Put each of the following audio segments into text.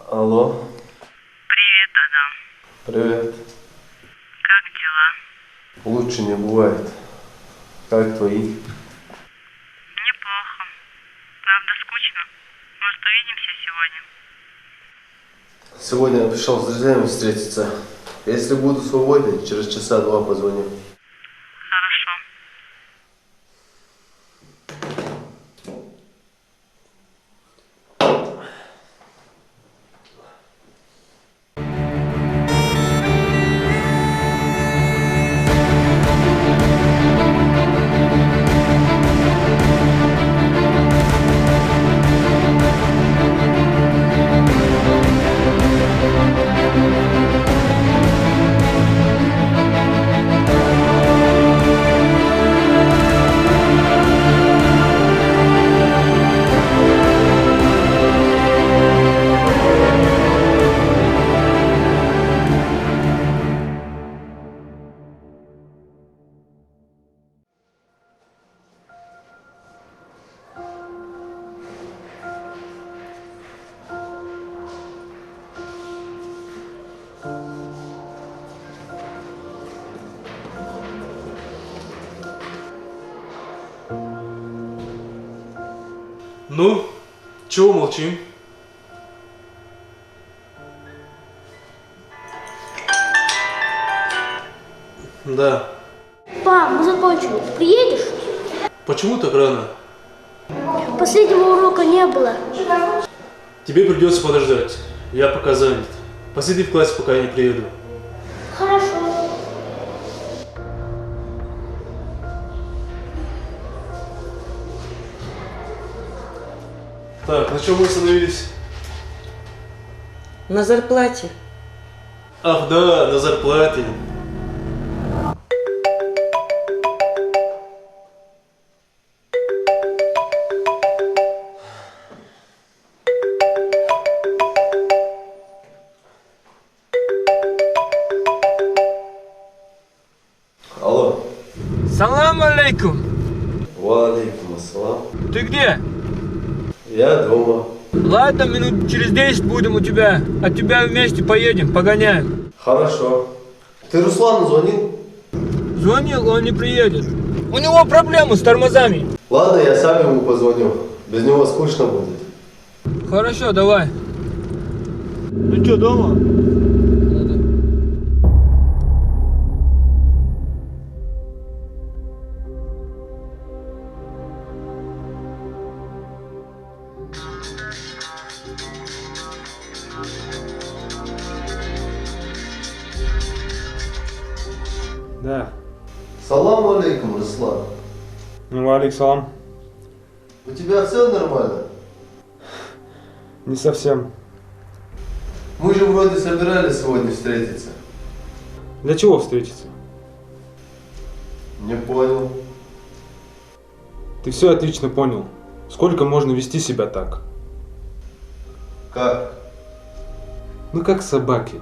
Алло. Привет, Адам. Привет. Как дела? Лучше не бывает. Как твои? Неплохо. Правда, скучно. Может, увидимся сегодня? Сегодня я пришел с друзьями встретиться. Если буду свободен, через часа два позвоню. Хорошо. Ну, чего молчим? Да. Па, мы закончили. Приедешь? Почему так рано? Последнего урока не было. Тебе придется подождать. Я пока занят. Посиди в классе, пока я не приеду. Хорошо. Так, на чем мы остановились? На зарплате. Ах да, на зарплате. Алло. Салам алейкум. Валейкум ассалам. Ты где? Я дома. Ладно, минут через 10 будем у тебя. От тебя вместе поедем, погоняем. Хорошо. Ты Руслану звонил? Звонил, он не приедет. У него проблемы с тормозами. Ладно, я сам ему позвоню. Без него скучно будет. Хорошо, давай. Ну что, дома? Да. Салам алейкум, Руслан. Ну, алейкум. У тебя все нормально? Не совсем. Мы же вроде собирались сегодня встретиться. Для чего встретиться? Не понял. Ты все отлично понял. Сколько можно вести себя так? Как? Мы как собаки.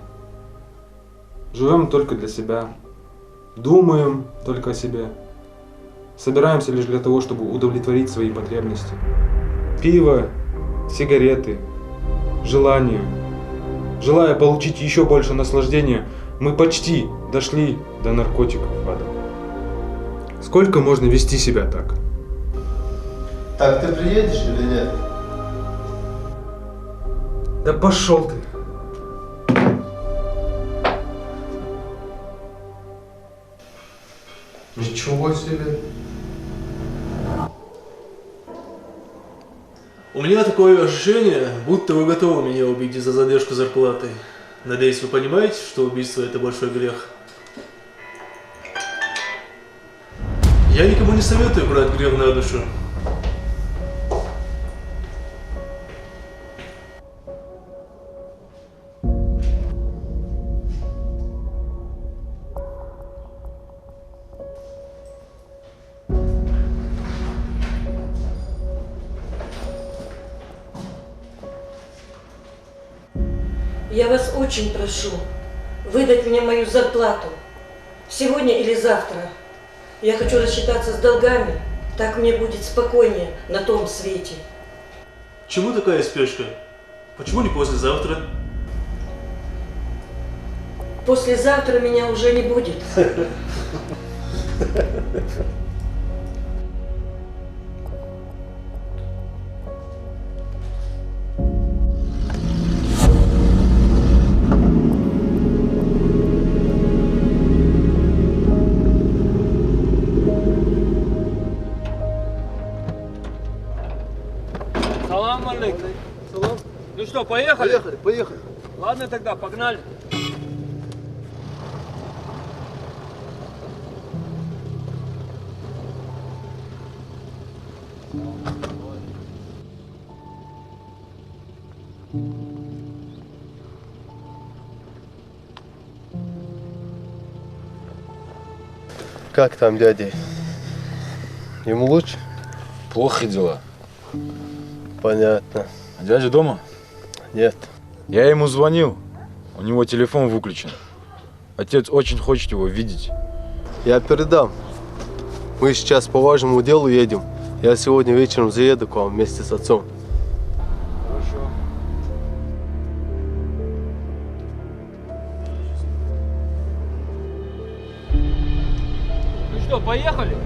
Живем только для себя. Думаем только о себе. Собираемся лишь для того, чтобы удовлетворить свои потребности. Пиво, сигареты, желание. Желая получить еще больше наслаждения, мы почти дошли до наркотиков, Адам. Сколько можно вести себя так? Так ты приедешь или нет? Да пошел ты! Ничего себе. У меня такое ощущение, будто вы готовы меня убить за задержку зарплаты. Надеюсь, вы понимаете, что убийство это большой грех. Я никому не советую брать грех на душу. Я вас очень прошу выдать мне мою зарплату. Сегодня или завтра. Я хочу рассчитаться с долгами. Так мне будет спокойнее на том свете. Чему такая спешка? Почему не послезавтра? Послезавтра меня уже не будет. Салам алейкум. Ну что, поехали? Поехали, поехали. Ладно тогда, погнали. Как там дядя? Ему лучше? Плохо дела. Понятно. А дядя дома? Нет. Я ему звонил. У него телефон выключен. Отец очень хочет его видеть. Я передам. Мы сейчас по важному делу едем. Я сегодня вечером заеду к вам вместе с отцом. Хорошо. Ну что, поехали?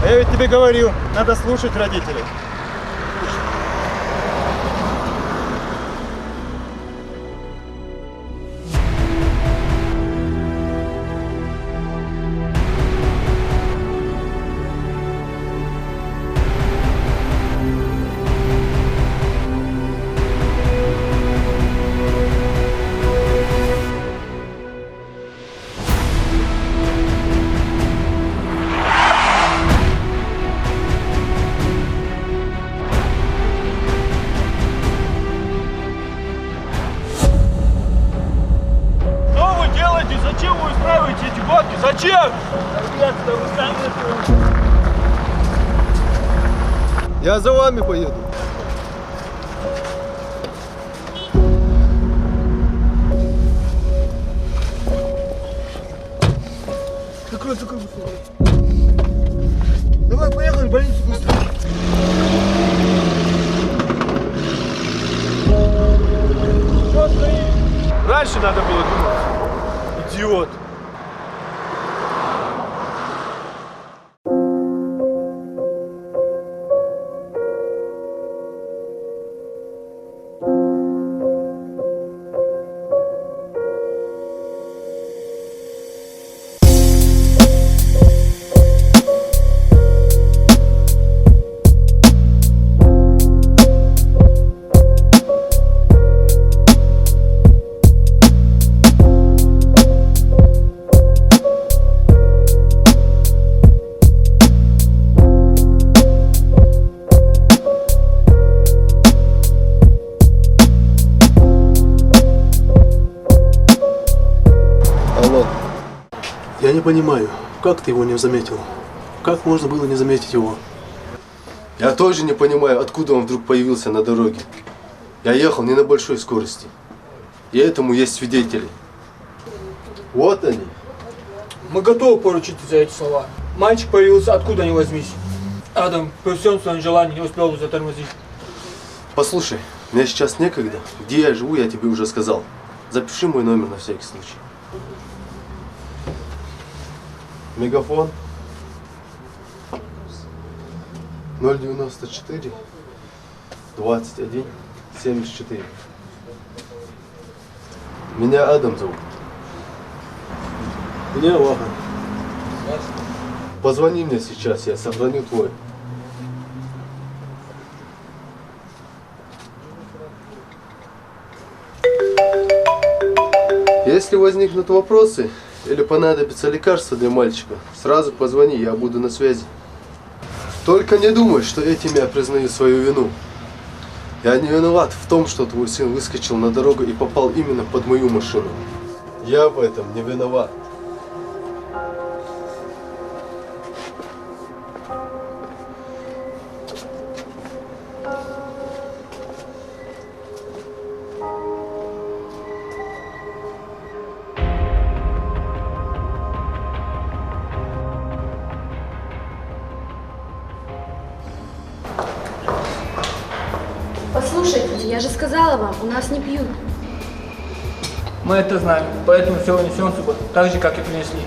А я ведь тебе говорил, надо слушать родителей. Что вы делаете? Зачем вы устраиваете эти гонки? Зачем? Я за вами поеду. Закрой, закрой. Давай, поехали в больницу быстро. Что стоишь? Раньше надо было думать. Идиот. Алло. Я не понимаю, как ты его не заметил? Как можно было не заметить его? Я тоже не понимаю, откуда он вдруг появился на дороге. Я ехал не на большой скорости. И этому есть свидетели. Вот они. Мы готовы поручиться за эти слова. Мальчик появился откуда ни возьмись. Адам при всем своем желании не успел бы затормозить. Послушай, мне сейчас некогда. Где я живу, я тебе уже сказал. Запиши мой номер на всякий случай. Мегафон 094 21 74. Меня Адам зовут. Меня Ваха. Позвони мне сейчас, я сохраню твой. Если возникнут вопросы или понадобится лекарство для мальчика, сразу позвони, я буду на связи. Только не думай, что этим я признаю свою вину. Я не виноват в том, что твой сын выскочил на дорогу и попал именно под мою машину. Я в этом не виноват. же сказала вам, у нас не пьют. Мы это знаем, поэтому все унесем с собой, так же, как и принесли.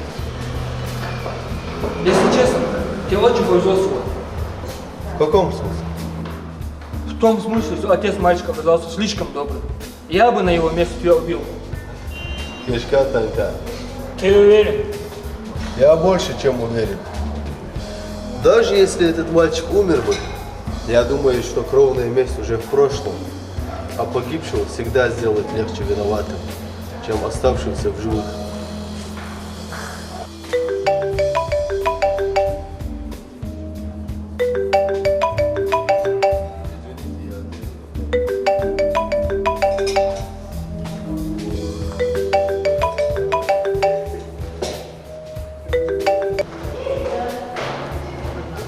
Если честно, тебе очень повезло сегодня. В каком смысле? В том смысле, что отец мальчика оказался слишком добрым. Я бы на его месте тебя убил. Кишка тонка. Ты уверен? Я больше чем уверен. Даже если этот мальчик умер бы, я думаю, что кровная месть уже в прошлом, а погибшего всегда сделает легче виноватым, чем оставшимся в живых.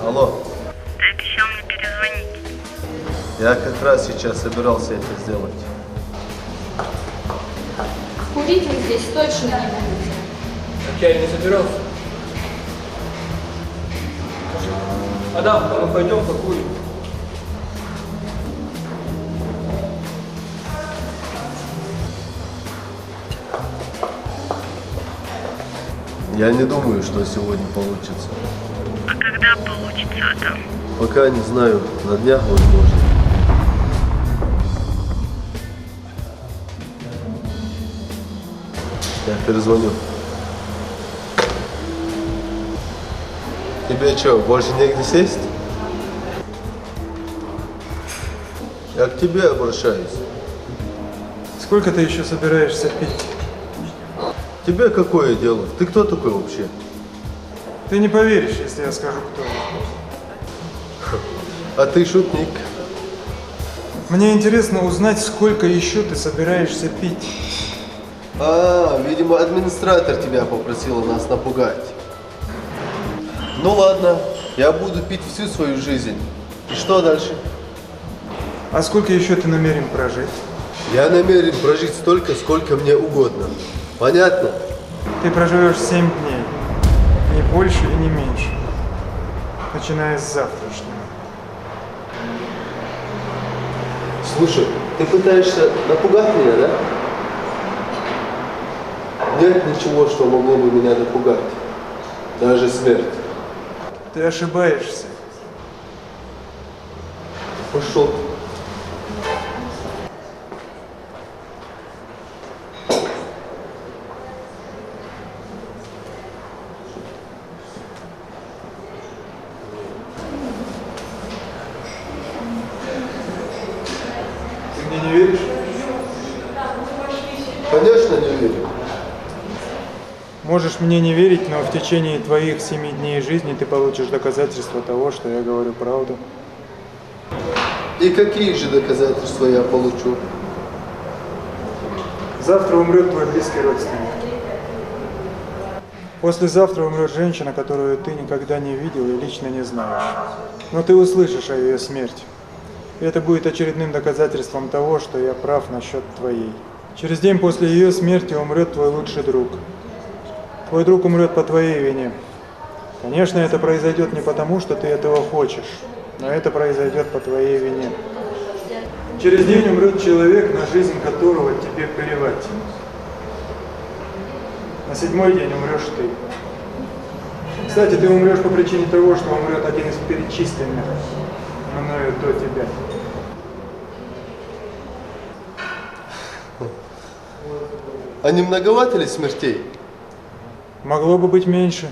Алло. Ты обещал мне перезвонить. Я как раз сейчас собирался это сделать. Курить вы здесь точно не будете. Так я и не собирался. Адам, а мы пойдем покурим. Я не думаю, что сегодня получится. А когда получится, Адам? Пока не знаю, на днях возможно. Я перезвоню. Тебе что, больше негде сесть? Я к тебе обращаюсь. Сколько ты еще собираешься пить? Тебе какое дело? Ты кто такой вообще? Ты не поверишь, если я скажу, кто я. А ты шутник. Мне интересно узнать, сколько еще ты собираешься пить. Видимо, администратор тебя попросила нас напугать. Ну ладно, я буду пить всю свою жизнь. И что дальше? А сколько еще ты намерен прожить? Я намерен прожить столько, сколько мне угодно. Понятно? Ты проживешь 7 дней. Не больше и не меньше. Начиная с завтрашнего. Слушай, ты пытаешься напугать меня, да? Нет ничего, что могло бы меня напугать. Даже смерть. Ты ошибаешься. Пошел. Ты мне не веришь? Конечно, не верю. Можешь мне не верить, но в течение твоих 7 дней жизни ты получишь доказательства того, что я говорю правду. И какие же доказательства я получу? Завтра умрет твой близкий родственник. Послезавтра умрет женщина, которую ты никогда не видел и лично не знаешь. Но ты услышишь о ее смерти. И это будет очередным доказательством того, что я прав насчет твоей. Через день после ее смерти умрет твой лучший друг. Твой друг умрет по твоей вине. Конечно, это произойдет не потому, что ты этого хочешь, но это произойдет по твоей вине. Через день умрет человек, на жизнь которого тебе плевать. На 7-й день умрешь ты. Кстати, ты умрешь по причине того, что умрет один из перечисленных мною до тебя. А не многовато ли смертей? Могло бы быть меньше,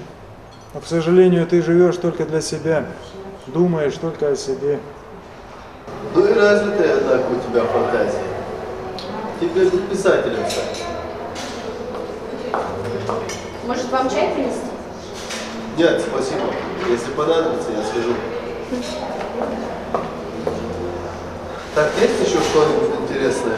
но, к сожалению, ты живешь только для себя, думаешь только о себе. Ну и развитая, однако, у тебя фантазия. Тебе быть писателем стать. Может, вам чай принести? Нет, спасибо. Если понадобится, я скажу. Так, есть еще что-нибудь интересное?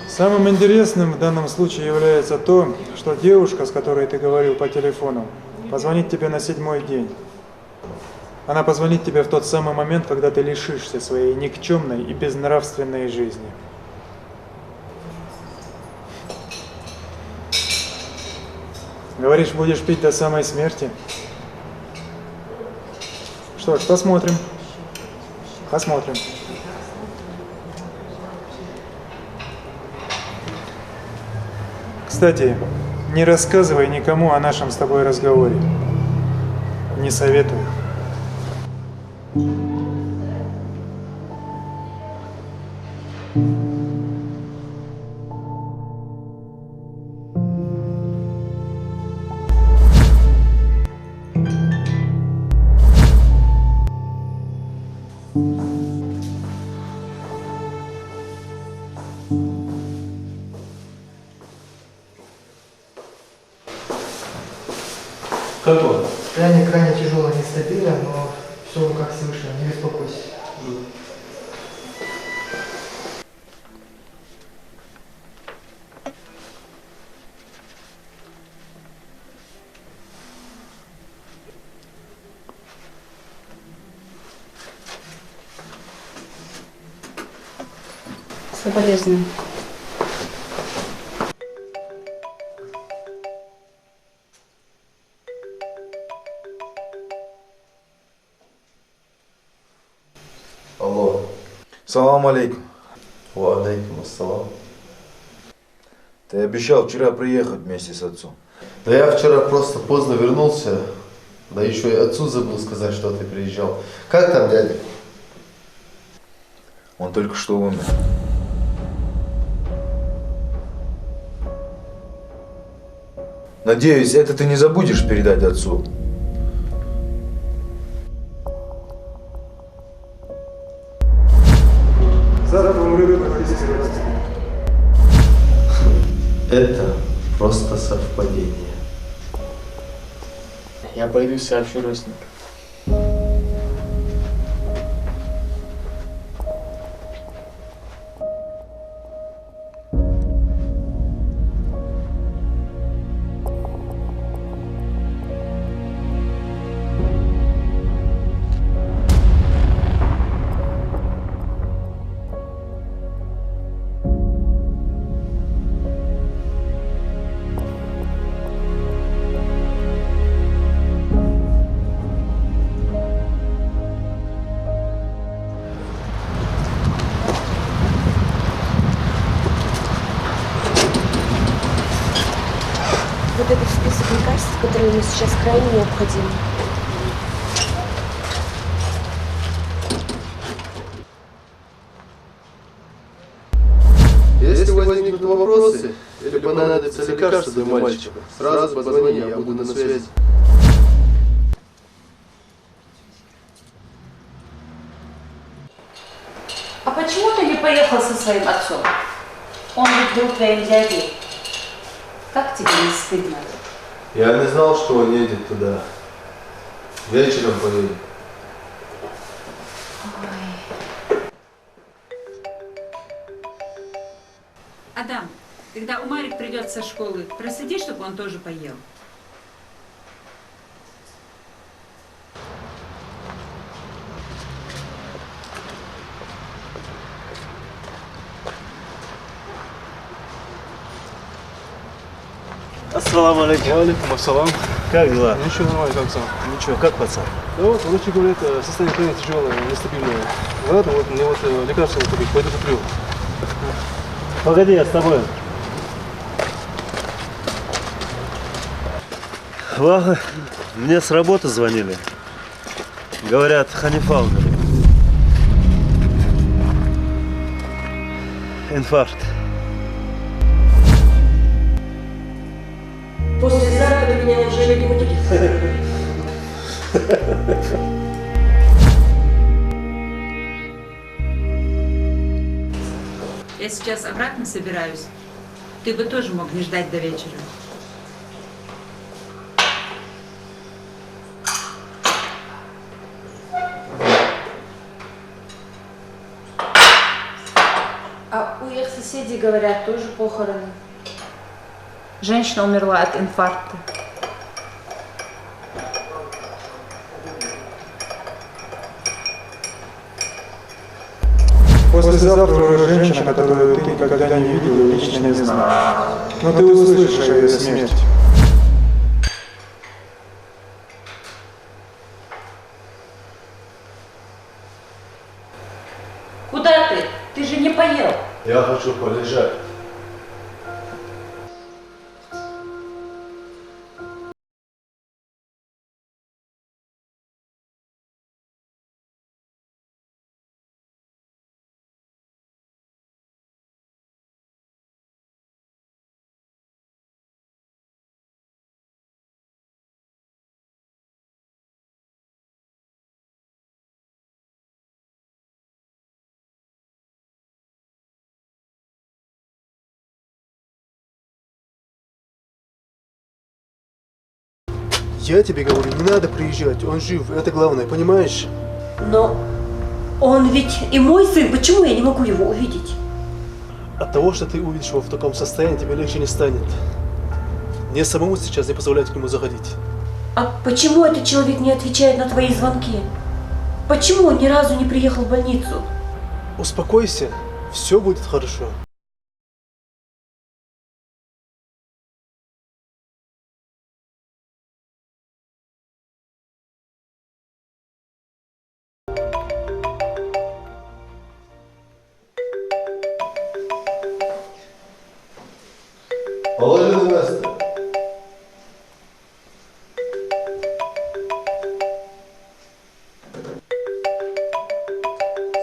Самым интересным в данном случае является то, что девушка, с которой ты говорил по телефону, позвонит тебе на 7-й день. Она позвонит тебе в тот самый момент, когда ты лишишься своей никчемной и безнравственной жизни. Говоришь, будешь пить до самой смерти? Что ж, посмотрим. Посмотрим. Кстати, не рассказывай никому о нашем с тобой разговоре. Не советую. Как он? Состояние крайне тяжелое, нестабильное, но все как слышно, не беспокойся. Соболезную. Алло. Салам алейкум. Ва алейкум ассалам. Ты обещал вчера приехать вместе с отцом. Да я вчера просто поздно вернулся. Да еще и отцу забыл сказать, что ты приезжал. Как там дядя? Он только что умер. Надеюсь, это ты не забудешь передать отцу. Завтра умрет твой близкий родственник. Это просто совпадение. Я пойду сообщу родственникам. Вот этот список лекарств, которые мне сейчас крайне необходимы. Если возникнут вопросы или понадобится лекарство для мальчика, сразу позвони, я буду на связи. А почему ты не поехал со своим отцом? Он ведь был твоим дядей. Как тебе не стыдно? Я не знал, что он едет туда. Вечером поедет. Адам, когда Умарик придет со школы, проследи, чтобы он тоже поел. Ассаламу алейкум. Алейкум ассалам. Как дела? Ничего, нормально, как сам? Ничего, как пацан? Да вот, врачи говорят, состояние крайне тяжелое, нестабильное. Ладно, вот мне вот лекарства вот такие, пойду куплю. Погоди, я с тобой. Вага, мне с работы звонили. Говорят, Ханифа умер. Инфаркт. Послезавтра меня уже не будет. Я сейчас обратно собираюсь. Ты бы тоже мог не ждать до вечера. А у их соседей, говорят, тоже похороны. Женщина умерла от инфаркта. Послезавтра уже женщина, которую ты никогда не видел и лично не знал. Но ты услышишь о ее смерти. Куда ты? Ты же не поел. Я хочу полежать. Я тебе говорю, не надо приезжать, он жив, это главное, понимаешь? Но он ведь и мой сын, почему я не могу его увидеть? От того, что ты увидишь его в таком состоянии, тебе легче не станет. Мне самому сейчас не позволяют к нему заходить. А почему этот человек не отвечает на твои звонки? Почему он ни разу не приехал в больницу? Успокойся, все будет хорошо. Положи на место.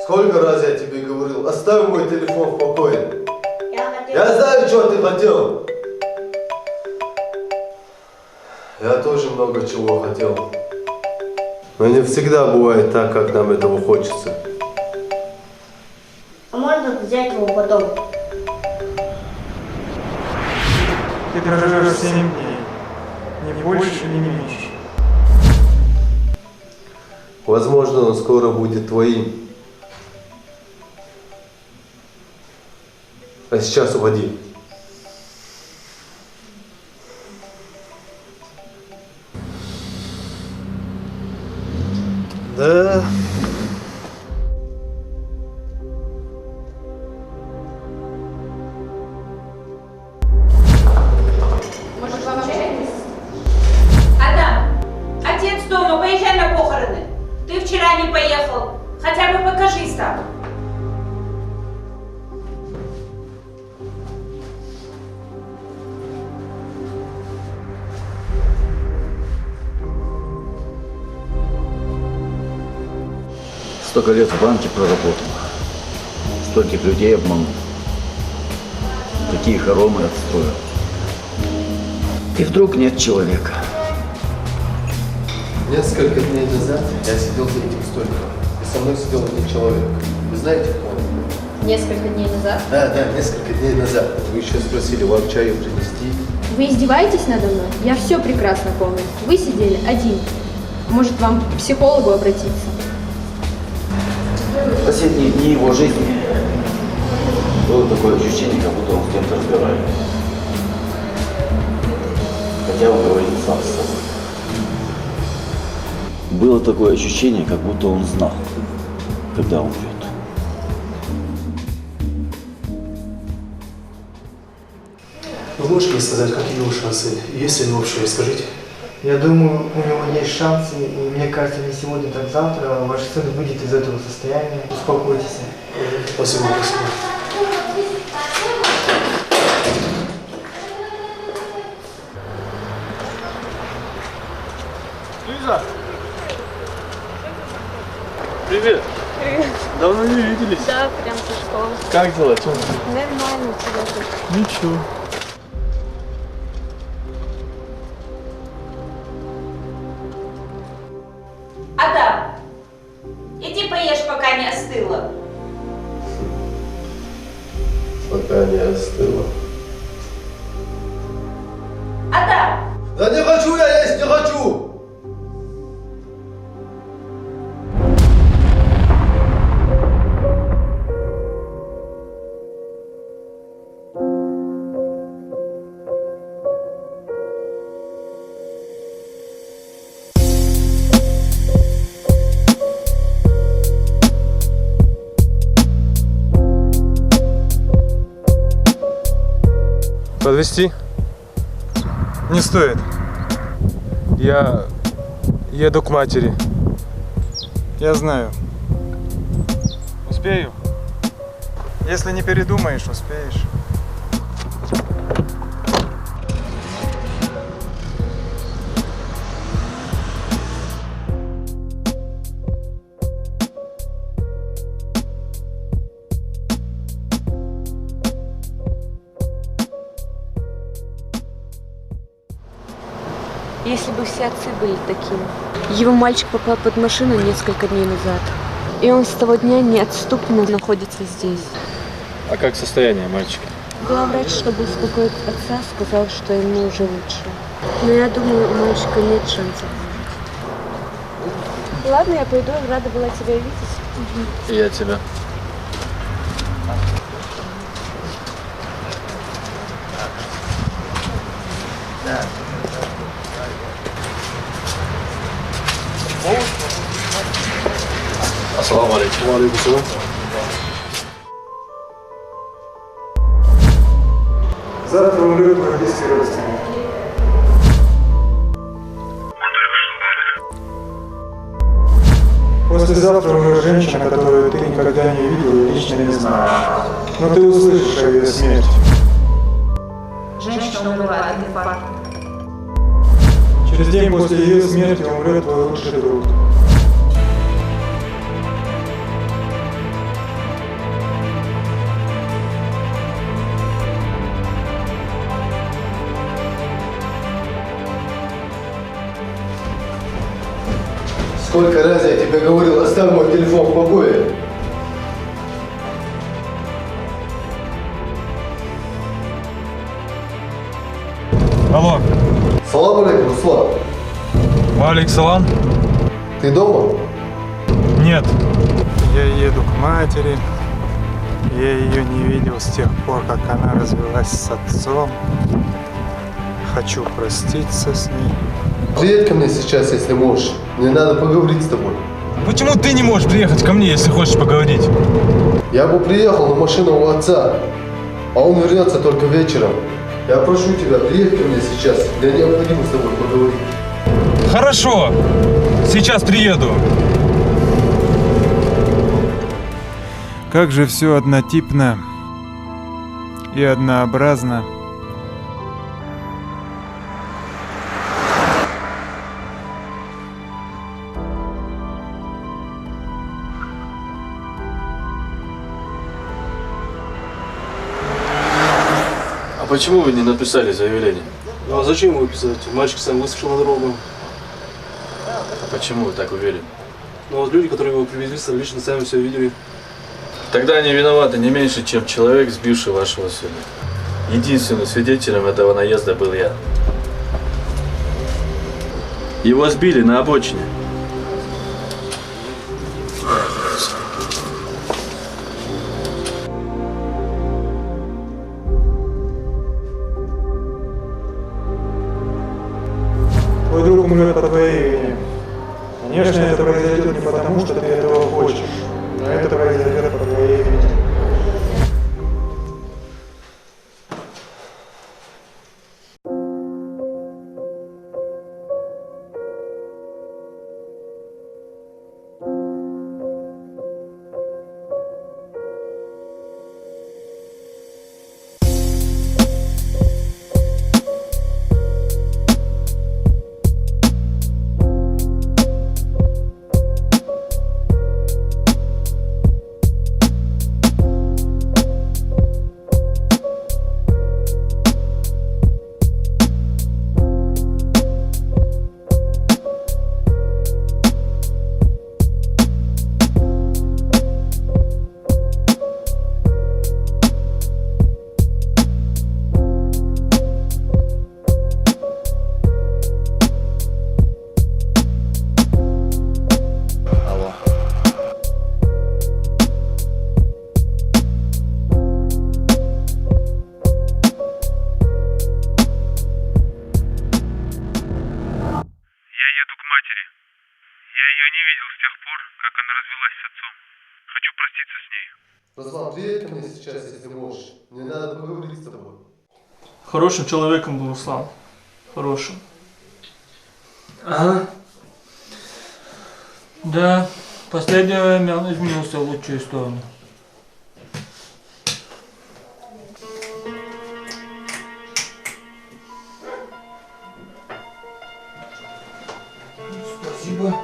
Сколько раз я тебе говорил, оставь мой телефон в покое. Я знаю, что ты хотел. Я тоже много чего хотел. Но не всегда бывает так, как нам этого хочется. А можно взять его потом? Ты проживешь 7 дней. Ни больше, ни меньше. Возможно, он скоро будет твоим. А сейчас уходи. Да. Может, вам чай? Адам, отец дома, поезжай на похороны. Ты вчера не поехал. Хотя бы покажись там. Столько лет в банке проработал, стольких людей обманул, такие хоромы отстроил. И вдруг нет человека. Несколько дней назад я сидел за этим столиком, и со мной сидел один человек. Вы знаете, кто он? Несколько дней назад? Да, несколько дней назад. Вы еще спросили, вам чаю принести? Вы издеваетесь надо мной? Я все прекрасно помню. Вы сидели один. Может, вам к психологу обратиться? В последние дни его жизни было такое ощущение, как будто он с кем-то разговаривает. Хотя он говорил сам с собой. Было такое ощущение, как будто он знал, когда умрет. Вы можете мне сказать, какие его шансы? Есть ли они вообще? Скажите. Я думаю, у него есть шансы, и мне кажется, не сегодня, так завтра ваш сын выйдет из этого состояния. Успокойтесь. Спасибо, спасибо. Лиза! Привет! Привет. Давно не виделись. Да, прям со школы. Как дела? Чем ты? Нормально у тебя тут. Ничего. Адам, иди поешь, пока не остыло. Пока не остыло. Адам! Да не хочу я есть, не хочу! Подвезти? Не стоит. Я еду к матери. Я знаю. Успею. Если не передумаешь, успеешь. Если бы все отцы были такими. Его мальчик попал под машину несколько дней назад. И он с того дня неотступно находится здесь. А как состояние мальчика? Главврач, чтобы успокоить отца, сказал, что ему уже лучше. Но я думаю, у мальчика нет шансов выжить. Ладно, я пойду, рада была тебя видеть. И я тебя. Ассаламу алейкум. Алейкум салам. Завтра умрет мой близкий родственник. Послезавтра умрет женщина, которую ты никогда не видел и лично не знаешь. Но ты услышишь о ее смерти. Женщина умерла от инфаркта. Через день после ее смерти умрет твой лучший друг. Сколько раз я тебе говорил, оставь мой телефон в покое. Алло. Салам алейкум, Руслан. Валик салам. Ты дома? Нет. Я еду к матери. Я ее не видел с тех пор, как она развелась с отцом. Хочу проститься с ней. Приедь ко мне сейчас, если можешь. Мне надо поговорить с тобой. Почему ты не можешь приехать ко мне, если хочешь поговорить? Я бы приехал, но машина у отца. А он вернется только вечером. Я прошу тебя, приедь ко мне сейчас. Мне необходимо с тобой поговорить. Хорошо. Сейчас приеду. Как же все однотипно и однообразно. А почему вы не написали заявление? Ну а зачем его писать? Мальчик сам выскочил на дорогу. А почему вы так уверены? Ну вот люди, которые его привезли, лично сами все видели. Тогда они виноваты не меньше, чем человек, сбивший вашего сына. Единственным свидетелем этого наезда был я. Его сбили на обочине. Твой друг умрет по твоей вине. Конечно, это произойдет не потому, что ты этого хочешь, но это произойдет по твоей вине. Руслан, приедь ко мне сейчас, если можешь. Мне надо поговорить с тобой. Хорошим человеком был Руслан. Хорошим. Ага. Да, в последнее время он изменился в лучшую сторону. Спасибо.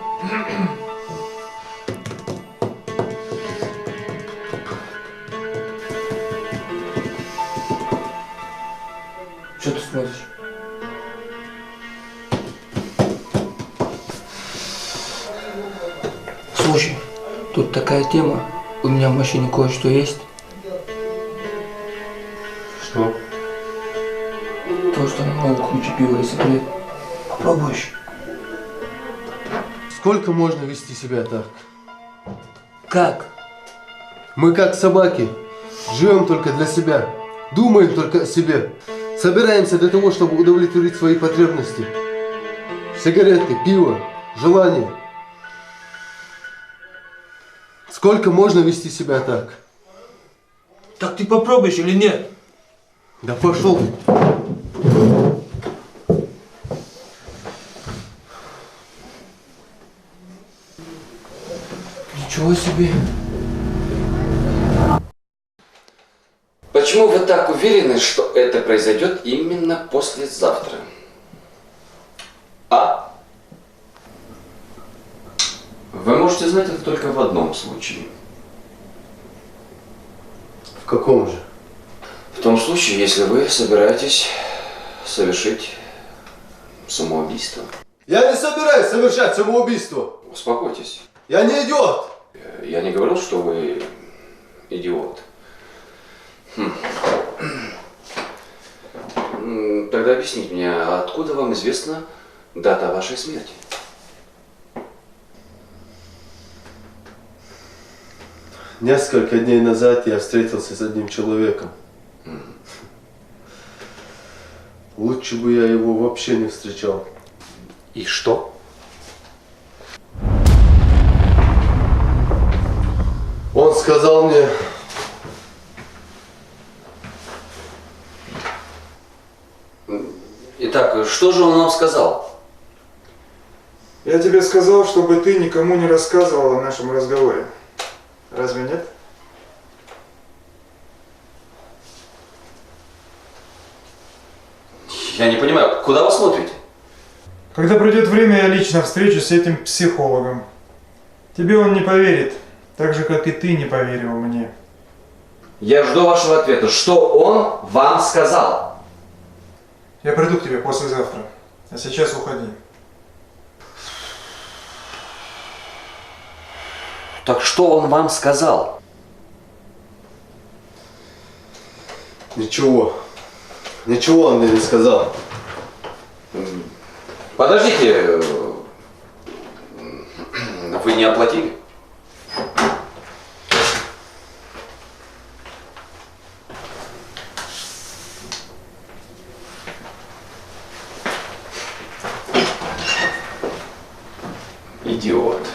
Что ты смотришь? Слушай, тут такая тема. У меня в машине кое-что есть. Что? То, что на новом ключе пива и секрет. Попробуешь? Сколько можно вести себя так? Как? Мы как собаки. Живем только для себя. Думаем только о себе. Собираемся для того, чтобы удовлетворить свои потребности. Сигареты, пиво, желания. Сколько можно вести себя так? Так ты попробуешь или нет? Да пошел ты. Ничего себе. Почему вы так уверены, что это произойдет именно послезавтра? А? Вы можете знать это только в одном случае. В каком же? В том случае, если вы собираетесь совершить самоубийство. Я не собираюсь совершать самоубийство. Успокойтесь. Я не идиот. Я не говорил, что вы идиот. Тогда объясните мне, откуда вам известна дата вашей смерти? Несколько дней назад я встретился с одним человеком. Лучше бы я его вообще не встречал. И что? Он сказал мне, Итак, что же он нам сказал? Я тебе сказал, чтобы ты никому не рассказывал о нашем разговоре. Разве нет? Я не понимаю, куда вы смотрите? Когда придет время, я лично встречусь с этим психологом. Тебе он не поверит, так же, как и ты не поверил мне. Я жду вашего ответа. Что он вам сказал? Я приду к тебе послезавтра, а сейчас уходи. Так что он вам сказал? ничего. Ничего он мне не сказал. Подождите, вы не оплатили? Идиот.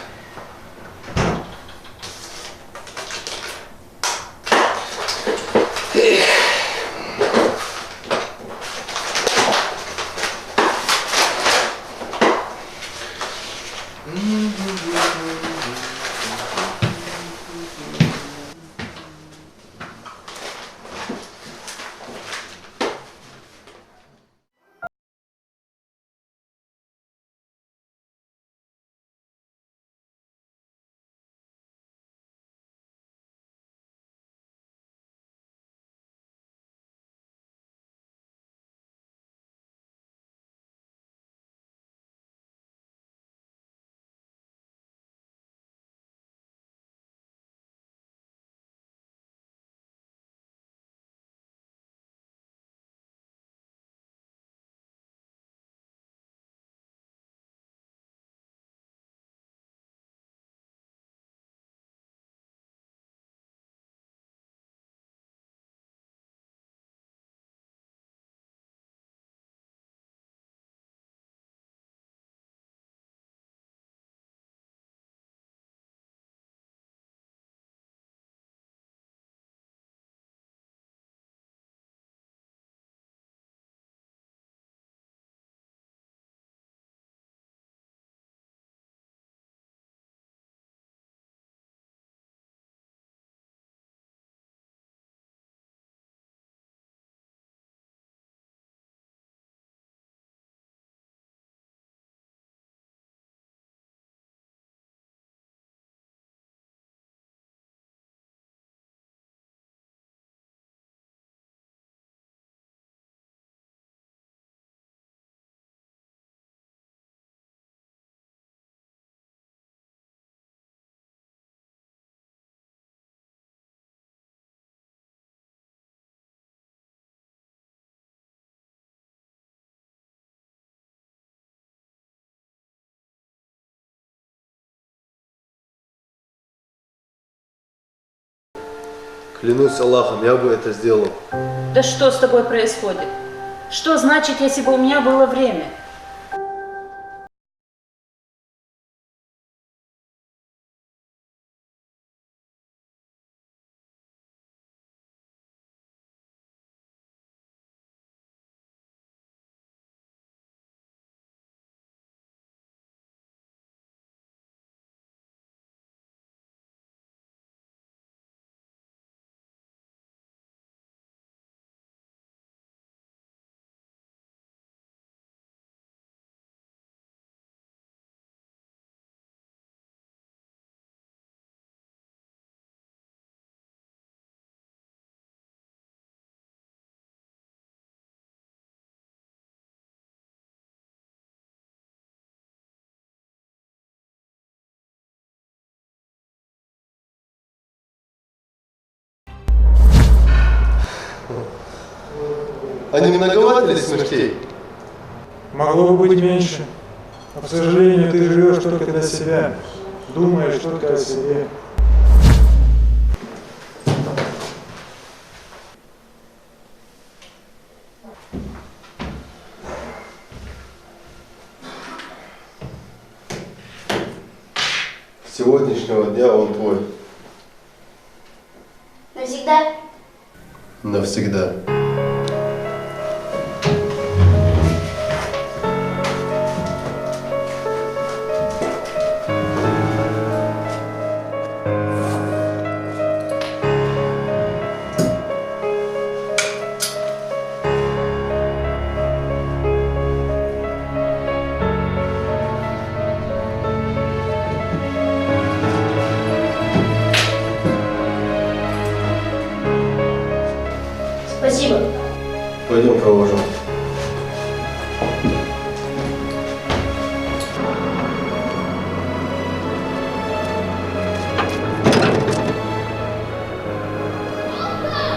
Клянусь Аллахом, я бы это сделал. Да что с тобой происходит? Что значит, если бы у меня было время? А не многовато ли смертей? Могло бы быть меньше. Но, к сожалению, ты живешь только для себя. Думаешь только о себе. С сегодняшнего дня он твой. Навсегда? Навсегда. Спасибо. Пойдем провожу.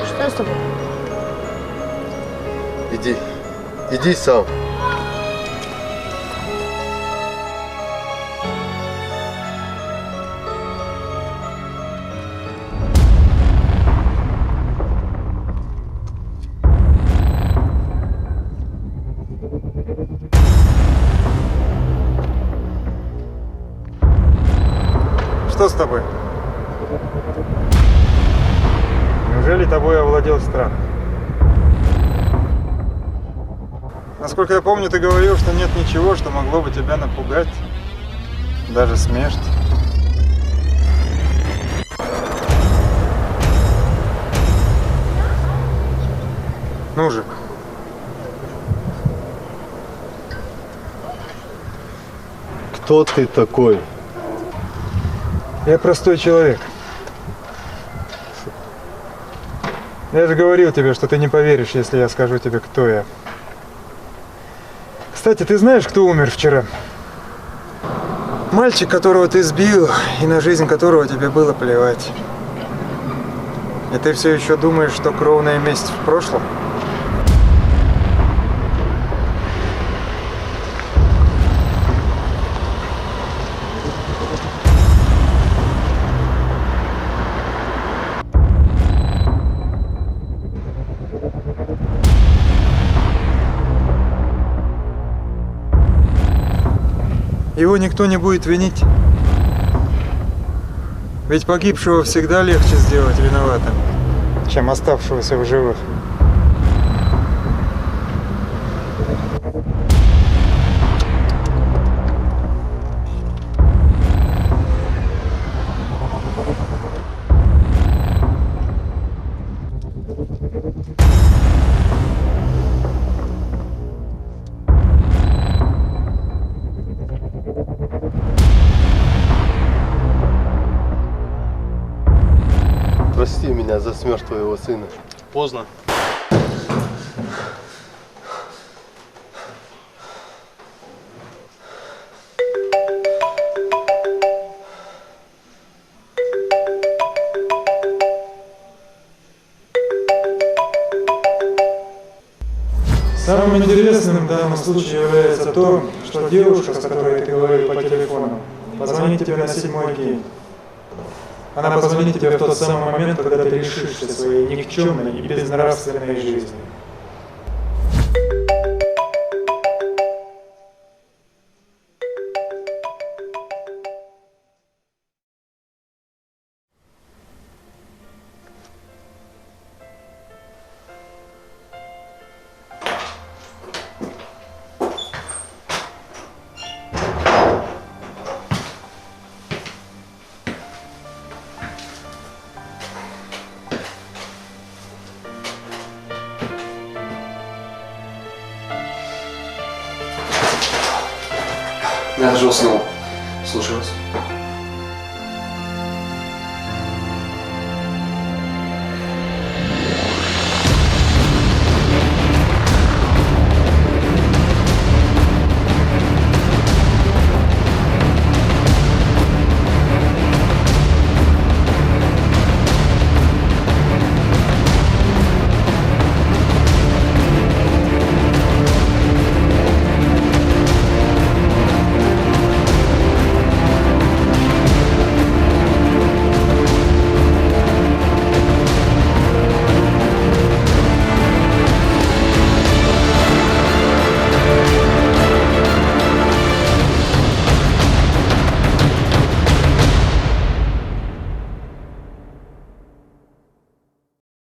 Что с тобой? Иди сам. Что с тобой? Неужели тобой овладел страх? Насколько я помню, ты говорил, что нет ничего, что могло бы тебя напугать. Даже смерть. Ну же. Кто ты такой? Я простой человек. Я же говорил тебе, что ты не поверишь, если я скажу тебе, кто я. Кстати, ты знаешь, кто умер вчера? Мальчик, которого ты сбил, и на жизнь которого тебе было плевать. И ты все еще думаешь, что кровная месть в прошлом? Его никто не будет винить. Ведь погибшего всегда легче сделать виноватым, чем оставшегося в живых. Прости меня за смерть твоего сына. Поздно. Самым интересным в данном случае является то, что девушка, с которой ты говорил по телефону, позвонит тебе на 7-й день. Она позвонит тебе в тот самый момент, когда ты лишишься своей никчемной и безнравственной жизни. Я даже уснул. Слушаю вас.